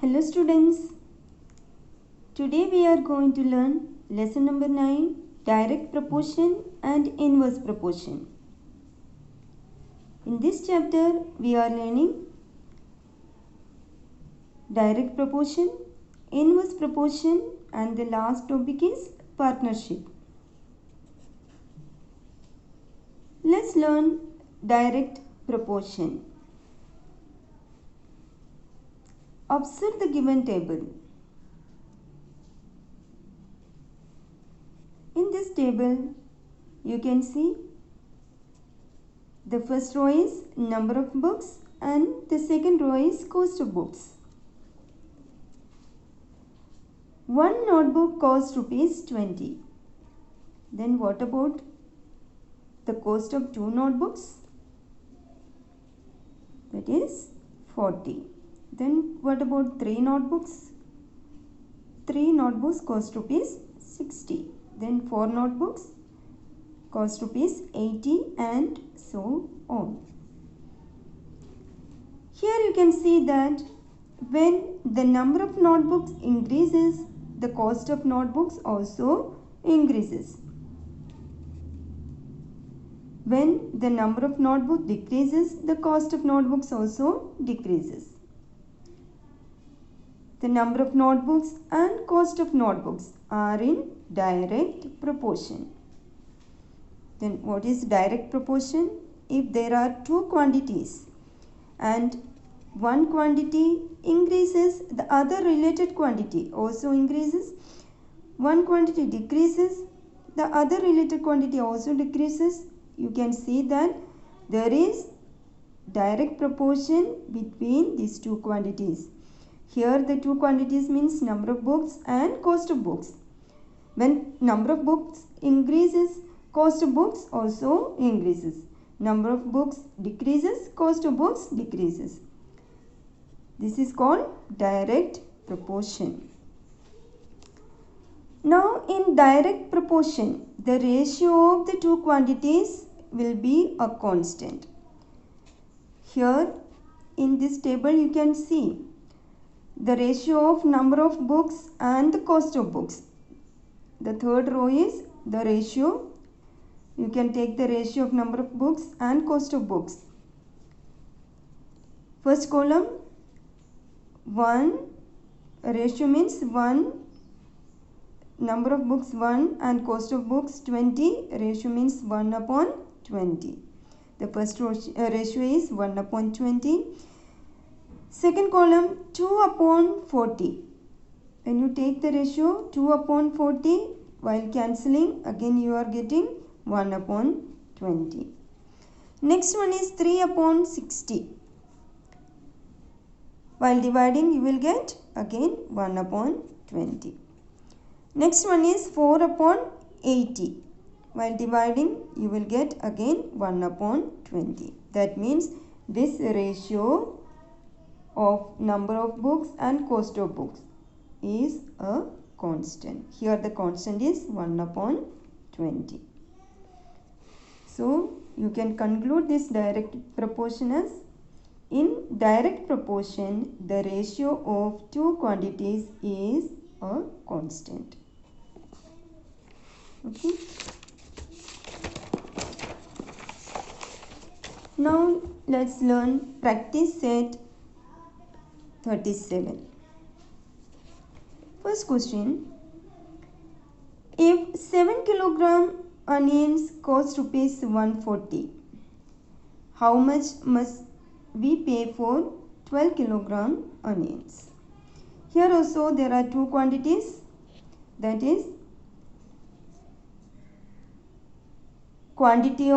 Hello students, today we are going to learn lesson number 9, direct proportion and inverse proportion. In this chapter we are learning direct proportion, inverse proportion and the last topic is partnership. Let's learn direct proportion. Observe the given table. In this table, you can see the first row is number of books and the second row is cost of books. One notebook costs ₹20. Then what about the cost of two notebooks? That is 40. Then what about three notebooks? Three notebooks cost ₹60. Then four notebooks cost ₹80 and so on. Here you can see that when the number of notebooks increases, the cost of notebooks also increases. When the number of notebooks decreases, the cost of notebooks also decreases. The number of notebooks and cost of notebooks are in direct proportion. Then what is direct proportion? If there are two quantities and one quantity increases, the other related quantity also increases. One quantity decreases, the other related quantity also decreases. You can see that there is direct proportion between these two quantities. Here the two quantities means number of books and cost of books. When number of books increases, cost of books also increases. Number of books decreases, cost of books decreases. This is called direct proportion. Now in direct proportion, the ratio of the two quantities will be a constant. Here in this table you can see the ratio of number of books and the cost of books. The third row is the ratio. You can take the ratio of number of books and cost of books. First column 1, ratio means 1, number of books 1 and cost of books 20, ratio means 1/20. The first ratio is 1/20. Second column 2/40. When you take the ratio 2/40, while cancelling again you are getting 1/20. Next one is 3/60. While dividing you will get again 1/20. Next one is 4/80. While dividing you will get again 1/20. That means this ratio of number of books and cost of books is a constant. Here the constant is 1/20. So you can conclude this direct proportion as in direct proportion the ratio of two quantities is a constant. Okay. Now let's learn practice set 37. First question, if 7 kilogram onions cost ₹140, how much must we pay for 12 kilogram onions? Here also there are two quantities, that is quantity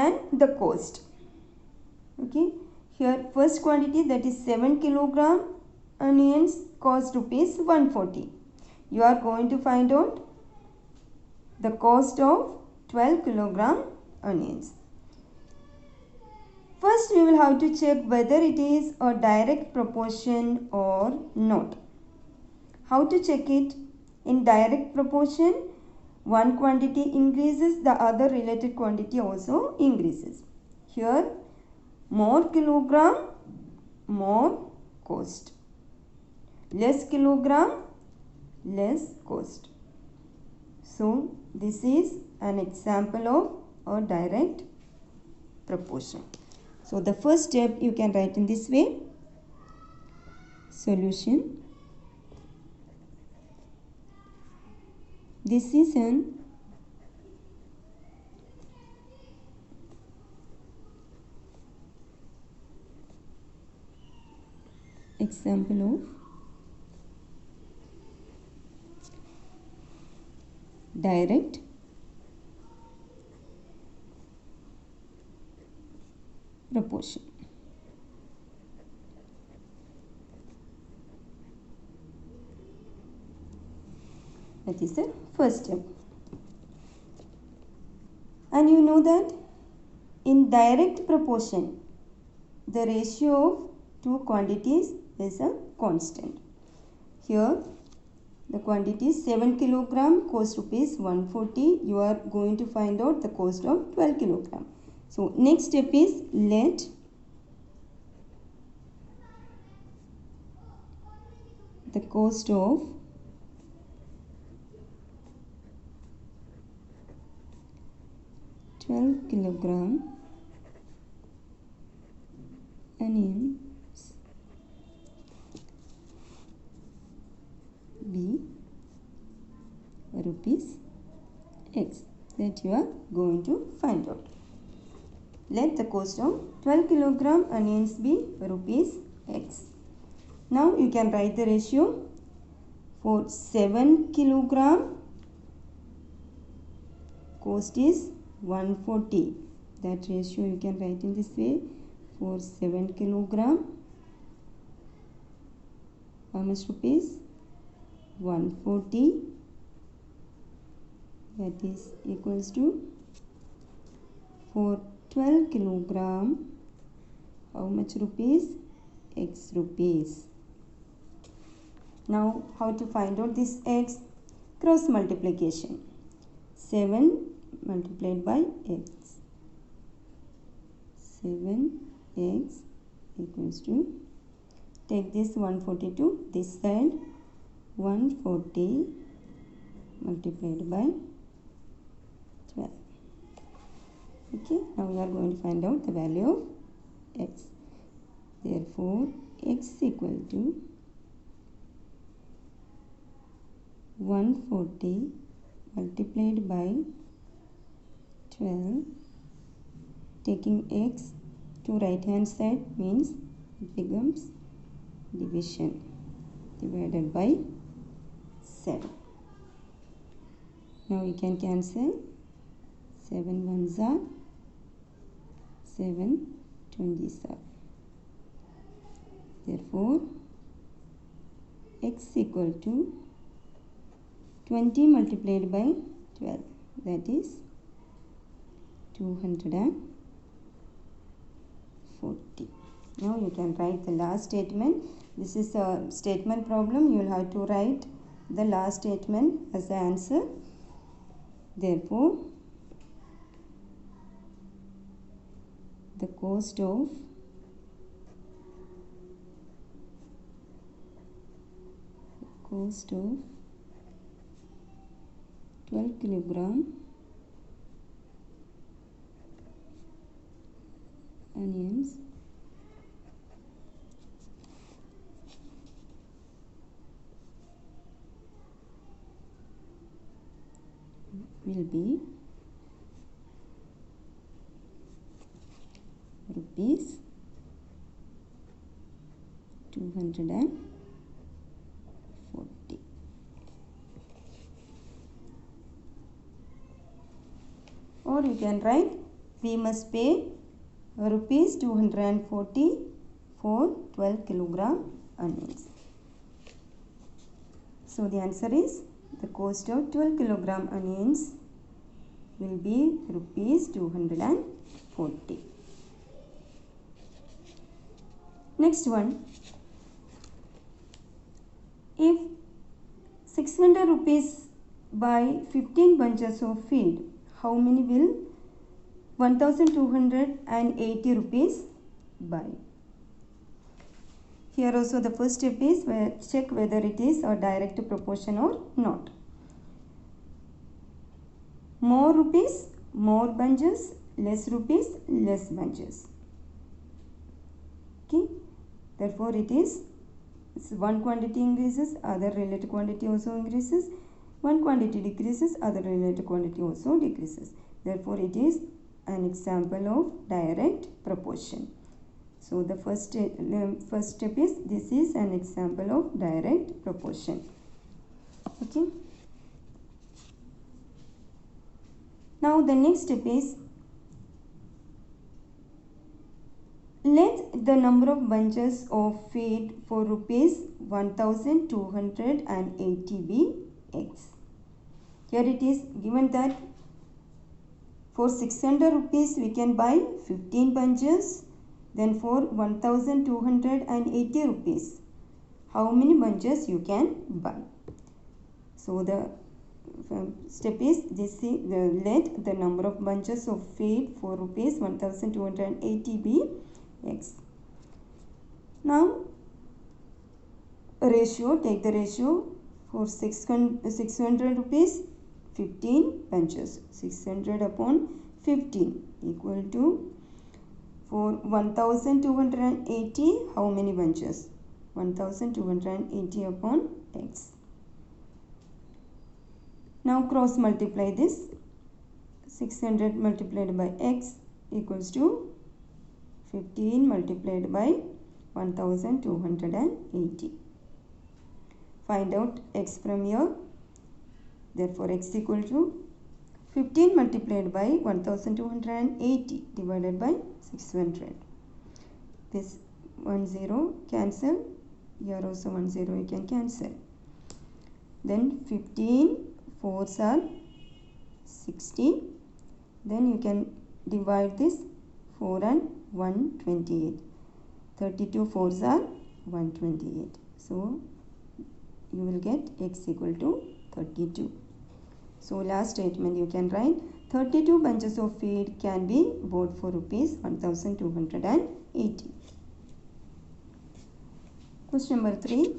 and the cost. Okay. Here first quantity, that is 7 kilogram onions cost ₹140. You are going to find out the cost of 12 kilogram onions. First we will have to check whether it is a direct proportion or not. How to check it? In direct proportion, one quantity increases, the other related quantity also increases. Here more kilogram, more cost. less kilogram, less cost. So this is an example of a direct proportion. So the first step you can write in this way. Solution. This is an example of direct proportion. That is the first step. And you know that in direct proportion, the ratio of two quantities is a constant. Here the quantity is 7 kilogram, cost rupees 140. You are going to find out the cost of 12 kilogram. So next step is let the cost of kilogram onions be rupees X. That you are going to find out. Let the cost of 12 kilogram onions be rupees X. Now you can write the ratio. For 7 kilogram, cost is 140. That ratio you can write in this way. For 7 kilogram, how much rupees? 140. That is equals to, for 12 kilogram, how much rupees? X rupees. Now how to find out this X? Cross multiplication. 7 multiplied by X. 7X equals to, take this 142 this side, 140 multiplied by 12. Okay, now we are going to find out the value of X. Therefore X equal to 140 multiplied by 12. Taking X to right hand side means it becomes division, divided by 7. Now we can cancel. 7 ones are 7 20s are. Therefore X equal to 20 multiplied by 12, that is 240. Now you can write the last statement. This is a statement problem. You will have to write the last statement as the answer. Therefore the cost of cost of 12 kilogram onions will be rupees 240. Or you can write, we must pay rupees 240 for 12 kilogram onions. So the answer is, the cost of 12 kilogram onions will be rupees 240. Next one, if 600 rupees buy 15 bunches of feed, how many will 1280 rupees buy? Here also the first step is check whether it is a direct proportion or not. More rupees, more bunches, less rupees, less bunches. Okay, therefore it is one quantity increases, other related quantity also increases. One quantity decreases, other related quantity also decreases. Therefore it is an example of direct proportion. So the first step is, this is an example of direct proportion. Okay. Now the next step is, let the number of bunches of feed for rupees 1280 be X. Here it is given that for 600 rupees we can buy 15 bunches. Then for 1280 rupees, how many bunches you can buy? So the step is this: let the number of bunches of feed for rupees 1280 be X. Now ratio, take the ratio for 600 rupees, 15 bunches. 600 upon 15 equal to, for 1280, how many bunches? 1280 upon X. Now cross multiply this. 600 multiplied by X equals to 15 multiplied by 1280. Find out X from here. Therefore X equal to 15 multiplied by 1280 divided by 600. This 10 cancel. Here also 10 you can cancel. Then 15 4s are 60. Then you can divide this 4 and 128. 32 4s are 128. So you will get X equal to 32. So last statement you can write, 32 bunches of feed can be bought for rupees 1280. Question number 3.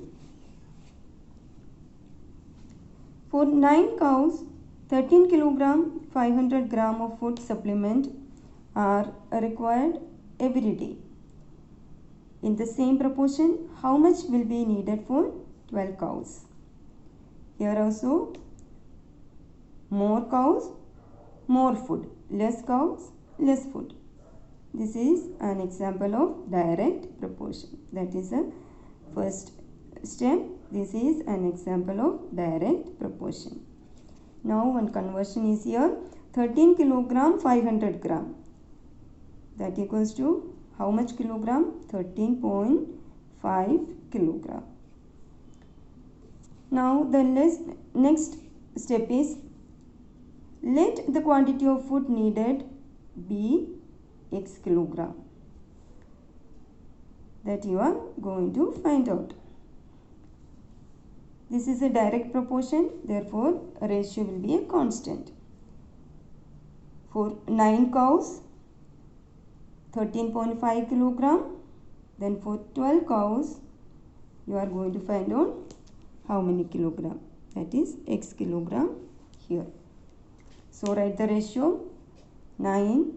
For 9 cows, 13 kilogram 500 gram of food supplement are required every day. In the same proportion, how much will be needed for 12 cows? Here also, more cows, more food. Less cows, less food. This is an example of direct proportion. That is the first step. This is an example of direct proportion. Now one conversion is here. 13 kilogram 500 gram. That equals to how much kilogram? 13.5 kilogram. Now the next step is, let the quantity of food needed be X kilogram. That you are going to find out. This is a direct proportion, therefore a ratio will be a constant. For 9 cows, 13.5 kilogram. Then for 12 cows, you are going to find out how many kilogram. That is X kilogram here. So write the ratio, 9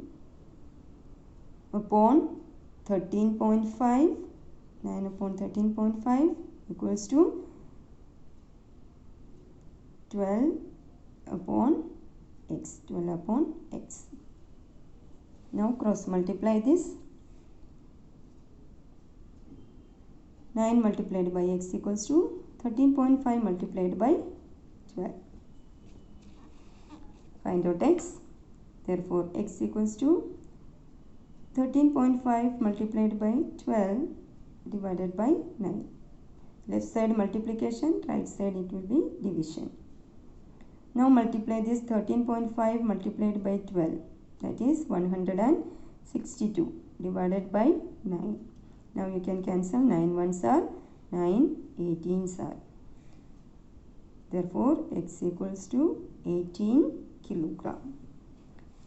upon 13.5. 9 upon 13.5 equals to 12 upon X. 12 upon X. Now cross multiply this. 9 multiplied by X equals to 13.5 multiplied by 12. Find out X. Therefore X equals to 13.5 multiplied by 12 divided by 9. Left side multiplication, right side it will be division. Now multiply this 13.5 multiplied by 12. That is 162 divided by 9. Now you can cancel. 9 ones are 9 18s are. Therefore X equals to 18 kilogram.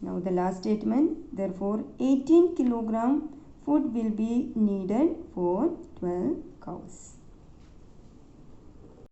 Now the last statement. Therefore 18 kilogram food will be needed for 12 cows.